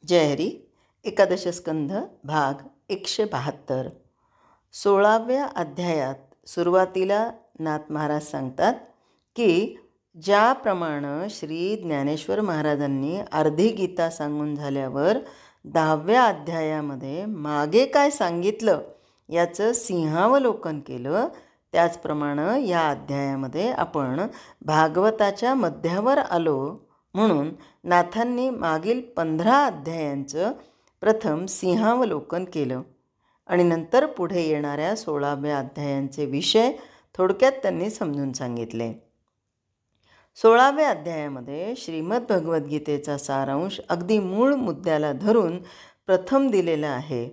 जय हरी. एकादश स्कंध भाग 172. 16व्या अध्यायात सुरुवातीला नाथ महाराज सांगतात की ज्याप्रमाणे श्री ज्ञानेश्वर महाराजांनी अर्धी गीता सांगून झाल्यावर 10व्या अध्यायामध्ये मागे काय सांगितलं याचं सिंहावलोकन केलं, त्याचप्रमाणे या अध्यायामध्ये आपण भागवताच्या मध्यावर आलो. म्हणून नाथांनी मागील 15 अध्यायांचं प्रथम सिंहावलोकन केलं आणि नंतर पुढे येणाऱ्या 16व्या अध्यायांचे विषय थोडक्यात त्यांनी समजून सांगितले. 16व्या अध्यायामध्ये श्रीमद भगवद्गीतेचा सारांश अगदी मूळ मुद्द्याला धरून प्रथम दिलेला आहे.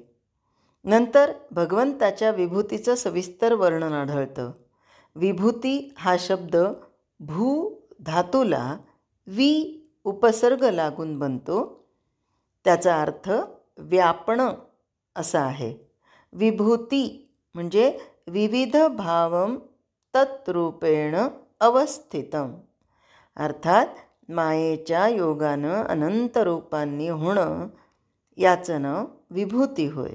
नंतर भगवंताच्या विभूतीचं सविस्तर वर्णन आढळतं. विभूती हा शब्द भू धातूला वि उपसर्ग लागून बनतो. त्याचा अर्थ व्यापणं असा आहे. विभूती म्हणजे विविध भावम तत्रूपेण अवस्थितम, अर्थात मायेच्या योगानं अनंत रूपांनी होणं याचं नाव विभूती होय.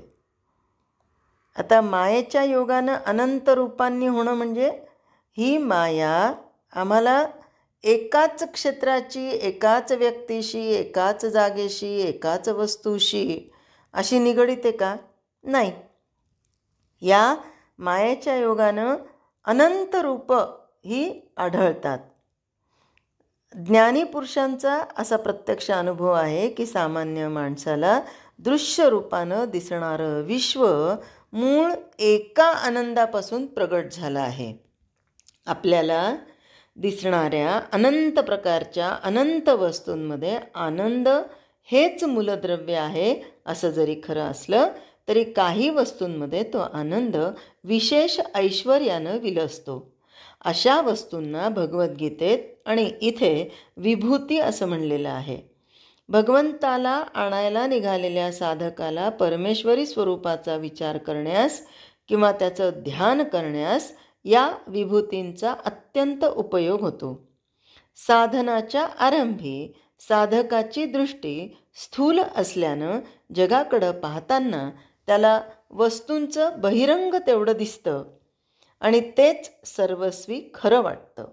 आता मायेच्या योगानं अनंत रूपांनी होणं म्हणजे ही माया आम्हाला एकाच क्षेत्राची, एकाच व्यक्तीशी, एकाच जागेशी, एकाच वस्तूशी अशी निगडीत आहे का? नाही. या मायेच्या योगानं अनंत रूप ही आढळतात. ज्ञानी पुरुषांचा असा प्रत्यक्ष अनुभव आहे की सामान्य माणसाला दृश्य रूपानं दिसणारं विश्व मूळ एका आनंदापासून प्रगट झालं आहे. आपल्याला दिसणाऱ्या अनंत प्रकारच्या अनंत वस्तूंमध्ये आनंद हेच मूलद्रव्य आहे असं जरी खरं असलं तरी काही वस्तूंमध्ये तो आनंद विशेष ऐश्वर्यानं विलसतो. अशा वस्तूंना भगवद्गीतेत आणि इथे विभूती असं म्हणलेलं आहे. भगवंताला आणायला निघालेल्या साधकाला परमेश्वरी स्वरूपाचा विचार करण्यास किंवा त्याचं ध्यान करण्यास या विभूतींचा अत्यंत उपयोग होतो. साधनाच्या आरंभी साधकाची दृष्टी स्थूल असल्यानं जगाकडं पाहताना त्याला वस्तूंचं बहिरंग तेवढं दिसतं आणि तेच सर्वस्वी खरं वाटतं.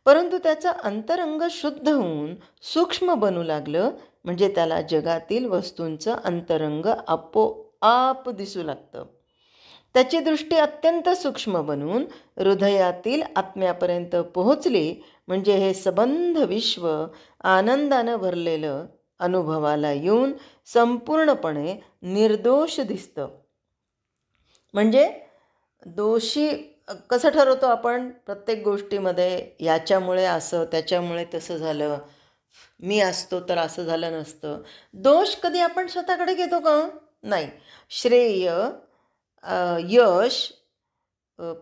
परंतु त्याचं अंतरंग शुद्ध होऊन सूक्ष्म बनू लागलं म्हणजे त्याला जगातील वस्तूंचं अंतरंग आपोआप दिसू लागतं. त्याची दृष्टी अत्यंत सूक्ष्म बनून हृदयातील आत्म्यापर्यंत पोहोचली म्हणजे हे सबंध विश्व आनंदानं भरलेलं अनुभवाला येऊन संपूर्णपणे निर्दोष दिसतं. म्हणजे दोषी कसं ठरवतो आपण प्रत्येक गोष्टीमध्ये? याच्यामुळे असं, त्याच्यामुळे तसं झालं, मी असतो तर असं झालं नसतं. दोष कधी आपण स्वतःकडे घेतो का? नाही. श्रेय, यश,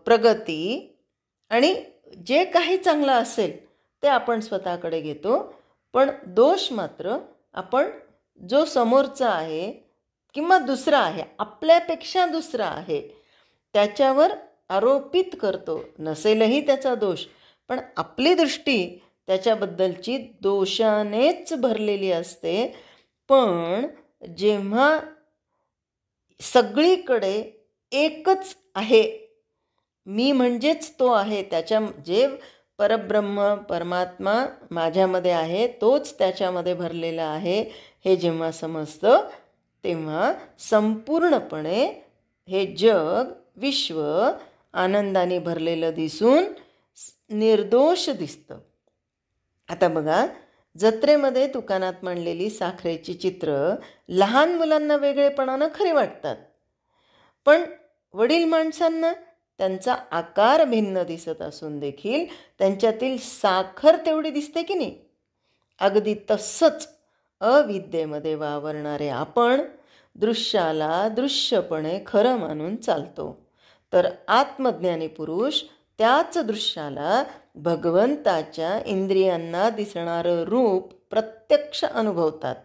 प्रगती आणि जे काही चांगलं असेल ते आपण स्वतःकडे घेतो. पण दोष मात्र आपण जो समोरचा आहे किंवा दुसरा आहे, आपल्यापेक्षा दुसरा आहे, त्याच्यावर आरोपित करतो. नसेलही त्याचा दोष, पण आपली दृष्टी त्याच्याबद्दलची दोषानेच भरलेली असते. पण जेव्हा सगळीकडे एकच आहे, मी म्हणजेच तो आहे, त्याच्या जे परब्रह्म परमात्मा माझ्यामध्ये आहे तोच त्याच्यामध्ये भरलेला आहे हे जेव्हा समजतं तेव्हा संपूर्णपणे हे जग विश्व आनंदाने भरलेलं दिसून निर्दोष दिसतं. आता बघा, जत्रेमध्ये दुकानात मांडलेली साखरेची चित्र लहान मुलांना वेगळेपणानं खरी वाटतात, पण वडील माणसांना त्यांचा आकार भिन्न दिसत असून देखील त्यांच्यातील साखर तेवढी दिसते की नाही? अगदी तसंच अविद्येमध्ये वावरणारे आपण दृश्याला दृश्यपणे खरं मानून चालतो, तर आत्मज्ञानी पुरुष त्याच दृश्याला भगवंताच्या इंद्रियांना दिसणारं रूप प्रत्यक्ष अनुभवतात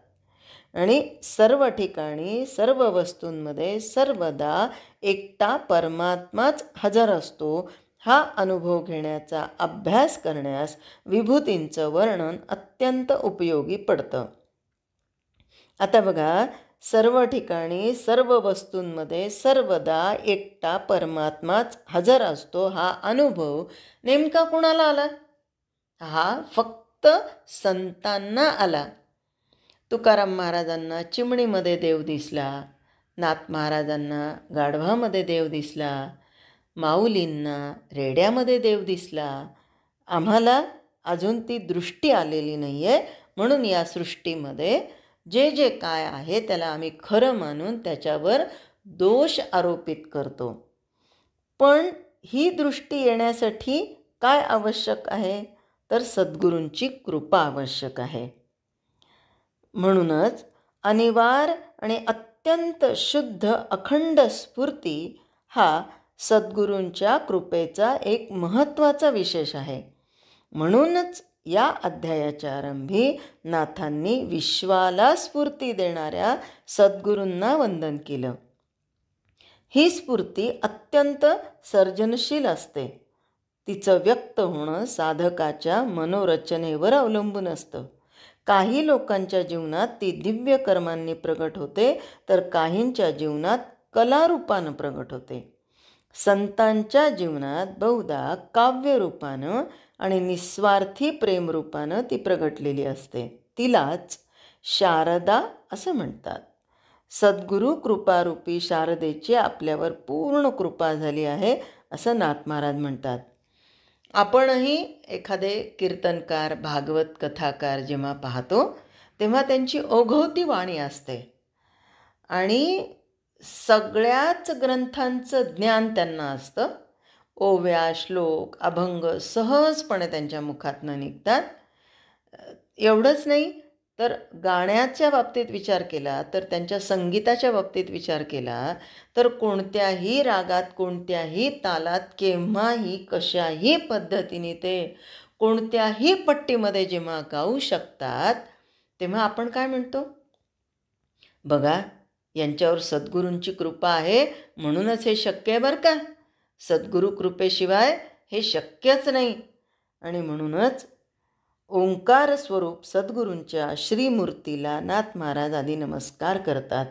आणि सर्व ठिकाणी सर्व वस्तूंमध्ये सर्वदा एकटा परमात्माच हजर असतो हा अनुभव घेण्याचा अभ्यास करण्यास विभूतींचं वर्णन अत्यंत उपयोगी पडतं. आता बघा, सर्व ठिकाणी सर्व वस्तूंमध्ये सर्वदा एकटा परमात्माच हजर असतो हा अनुभव नेमका कुणाला आला? हा फक्त संतांना आला. तुकाराम महाराजांना चिमणीमध्ये देव दिसला, नाथ महाराजांना गाढवामध्ये देव दिसला, माऊलींना रेड्यामध्ये देव दिसला. आम्हाला अजून ती दृष्टी आलेली नाही आहे, म्हणून या सृष्टीमध्ये जे जे काय आहे त्याला आम्ही खरं मानून त्याच्यावर दोष आरोपित करतो. पण ही दृष्टी येण्यासाठी काय आवश्यक आहे? तर सद्गुरूंची कृपा आवश्यक आहे. म्हणूनच अनिवार्य आणि अत्यंत शुद्ध अखंड स्फूर्ती हा सद्गुरूंच्या कृपेचा एक महत्त्वाचा विशेष आहे. म्हणूनच या अध्यायाच्या आरंभी नाथांनी विश्वाला स्फूर्ती देणाऱ्या सद्गुरूंना वंदन केलं. ही स्फूर्ती अत्यंत सर्जनशील असते. तिचं व्यक्त होणं साधकाच्या मनोरचनेवर अवलंबून असतं. काही लोकांच्या जीवनात ती दिव्य कर्मांनी प्रगट होते, तर काहींच्या जीवनात कलारूपानं प्रगट होते. संतांच्या जीवनात बहुधा काव्यरूपानं आणि निस्वार्थी प्रेमरूपानं ती प्रगटलेली असते. तिलाच शारदा असं म्हणतात. सद्गुरू कृपारूपी शारदेची आपल्यावर पूर्ण कृपा झाली आहे असं नाथ महाराज म्हणतात. आपणही एखादे कीर्तनकार, भागवत कथाकार जेव्हा पाहतो तेव्हा त्यांची ओघवती वाणी असते आणि सगळ्याच ग्रंथांचं ज्ञान त्यांना असतं. ओव्या, श्लोक, अभंग सहजपणे त्यांच्या मुखातनं निघतात. एवढंच नाही तर गाण्याच्या बाबतीत विचार केला, तर त्यांच्या संगीताच्या बाबतीत विचार केला तर कोणत्याही रागात, कोणत्याही तालात, केव्हाही कशाही पद्धतीने ते कोणत्याही पट्टीमध्ये जेव्हा गाऊ शकतात, तेव्हा आपण काय म्हणतो? बघा, यांच्यावर सद्गुरूंची कृपा आहे म्हणूनच हे शक्य आहे बरं का. सद्गुरू कृपेशिवाय हे शक्यच नाही. आणि म्हणूनच ओंकार स्वरूप सद्गुरूंच्या श्रीमूर्तीला नाथ महाराज आधी नमस्कार करतात.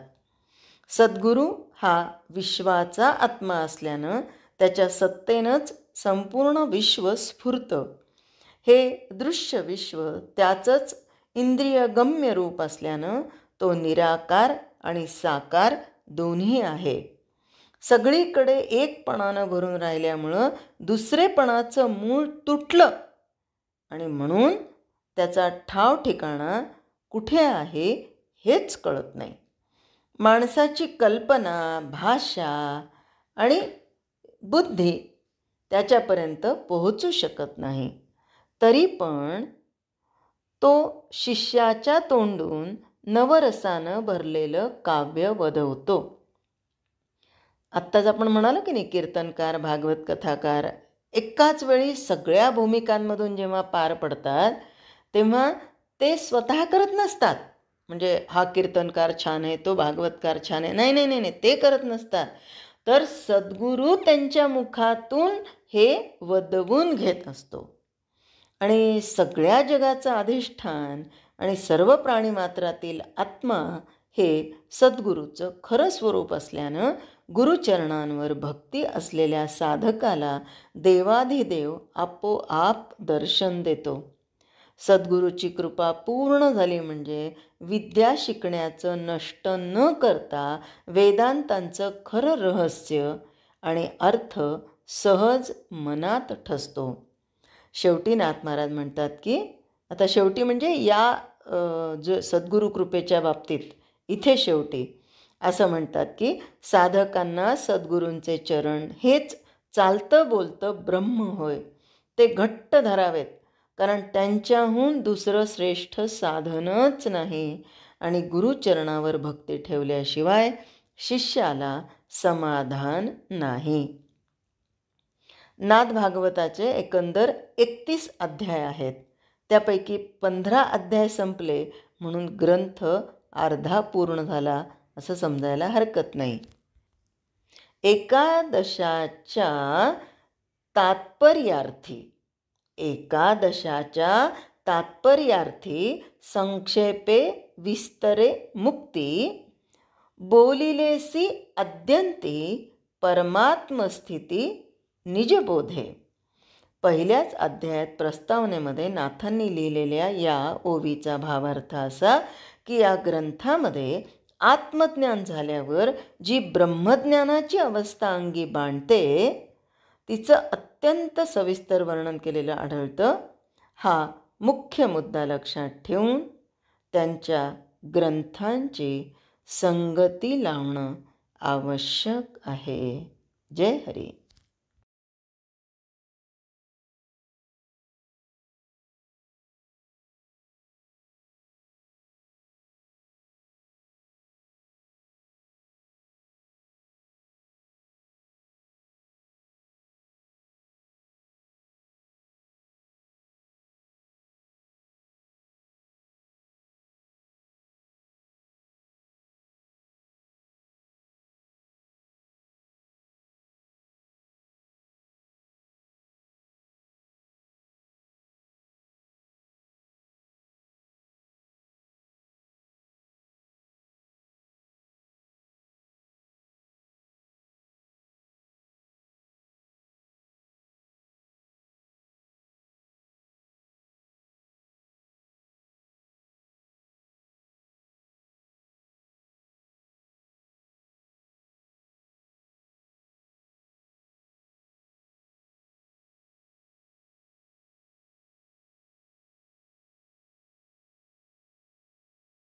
सद्गुरू हा विश्वाचा आत्मा असल्यानं त्याच्या सत्तेनंच संपूर्ण विश्व स्फुरतं. हे दृश्य विश्व त्याचंच इंद्रियगम्य रूप असल्यानं तो निराकार आणि साकार दोन्ही आहे. सगळीकडे एकपणानं भरून राहिल्यामुळं दुसरेपणाचं मूळ तुटलं आणि म्हणून त्याचा ठाव ठिकाणा कुठे आहे हेच कळत नाही. माणसाची कल्पना, भाषा आणि बुद्धी त्याच्यापर्यंत पोहोचू शकत नाही. तरी पण तो शिष्याच्या तोंडून नवरसानं भरलेलं काव्य वधवतो. आत्ताच आपण म्हणालो की नाही, कीर्तनकार, भागवत कथाकार एकाच वेळी सगळ्या भूमिकांमधून जेव्हा पार पडतात तेव्हा ते स्वतः करत नसतात. म्हणजे हा कीर्तनकार छान आहे, तो भागवतकार छान आहे, नाही नाही नाही, ते करत नसतात. तर सद्गुरू त्यांच्या मुखातून हे वदवून घेत असतो. आणि सगळ्या जगाचं अधिष्ठान आणि सर्व प्राणीमात्रातील आत्मा हे सद्गुरूचं खरं स्वरूप असल्यानं गुरुचरणांवर भक्ती असलेल्या साधकाला देवाधिदेव आपोआप दर्शन देतो. सद्गुरूची कृपा पूर्ण झाली म्हणजे विद्या शिकण्याचं नष्ट न करता वेदांतांचं खरं रहस्य आणि अर्थ सहज मनात ठसतो. शेवटी नाथ महाराज म्हणतात की, आता शेवटी म्हणजे या जो सद्गुरू कृपेच्या बाबतीत इथे शेवटी असं म्हणतात की, साधकांना सद्गुरूंचे चरण हेच चालतं बोलतं ब्रह्म होय. ते घट्ट धरावेत, कारण त्यांच्याहून दुसरं श्रेष्ठ साधनच नाही. आणि गुरुचरणावर भक्ती ठेवल्याशिवाय शिष्याला समाधान नाही. नाथ भागवताचे एकंदर 31 अध्याय आहेत. त्यापैकी 15 अध्याय संपले म्हणून ग्रंथ अर्धा पूर्ण झाला असं समजायला हरकत नाही. एकादशाच्या तात्पर्यार्थी संक्षेपे विस्तरे मुक्ती बोलिलेसी अद्यंती परमात्मस्थिती निजबोधे. पहिल्याच अध्यायात प्रस्तावनेमध्ये नाथांनी लिहिलेल्या या ओवीचा भावार्थ असा की या ग्रंथामध्ये आत्मज्ञान झाल्यावर जी ब्रह्मज्ञानाची अवस्था अंगी बाणते तिचं अत्यंत सविस्तर वर्णन केलेलं आढळतं. हा मुख्य मुद्दा लक्षात ठेवून त्यांच्या ग्रंथांची संगती लावणं आवश्यक आहे. जय हरी.